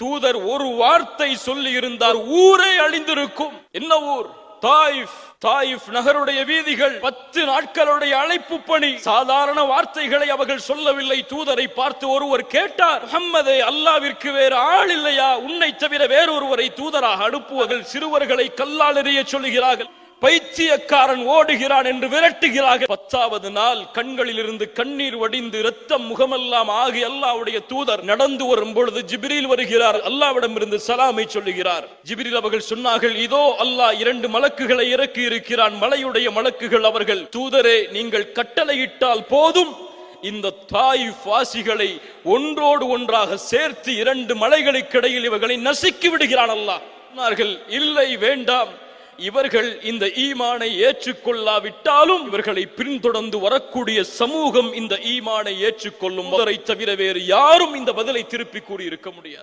தூதர் ஒரு வார்த்தை சொல்லி இருந்தார், ஊரே அழிந்திருக்கும். என்ன ஊர்? தாயிஃப். தாயிஃப் நகருடைய வீதிகள் 10 நாட்களுடைய அழைப்பு பணி. சாதாரண வார்த்தைகளை அவர்கள் சொல்லவில்லை. தூதரை பார்த்து ஒருவர் கேட்டார், முஹம்மதே, அல்லாவிற்கு வேறு ஆள் இல்லையா? உன்னை தவிர வேறொருவரை தூதராக அனுப்புவர்கள் சிறுவர்களை கல்லால் எறிய சொல்லுகிறார்கள், பைத்தியக்காரன் ஓடுகிறான் என்று விரட்டுகிறார்கள். 10வது நாள் கண்களில் இருந்து கண்ணீர் வடிந்து இரத்தம் முகமெல்லாம் ஆகி அல்லாஹ்வுடைய தூதர் நடந்து வரும் பொழுது ஜிப்ரீல் வருகிறார். அல்லாஹ்விடம் இருந்து சலாமை சொல்லுகிறார். ஜிப்ரீல் அவர்கள் சொன்னார்கள், இதோ அல்லாஹ் 2 மலக்குகளை இறக்கி இருக்கிறான், மலையுடைய மலக்குகள். அவர்கள், தூதரே, நீங்கள் கட்டளையிட்டால் போதும், இந்த தாயிஃப் வாசிகளை ஒன்றோடு ஒன்றாக சேர்த்து 2 மலைகளுக்கு இடையில் இவர்களை நசுக்கி விடுகிறான் அல்லாஹ். சொன்னார்கள், இல்லை, வேண்டாம், இவர்கள் இந்த ஈமானை ஏற்றுக்கொள்ளாவிட்டாலும் இவர்களை பின்தொடர்ந்து வரக்கூடிய சமூகம் இந்த ஈமானை ஏற்றுக்கொள்ளும். அவரை தவிர வேறு யாரும் இந்த பதிலை திருப்பி கூறி இருக்க முடியாது.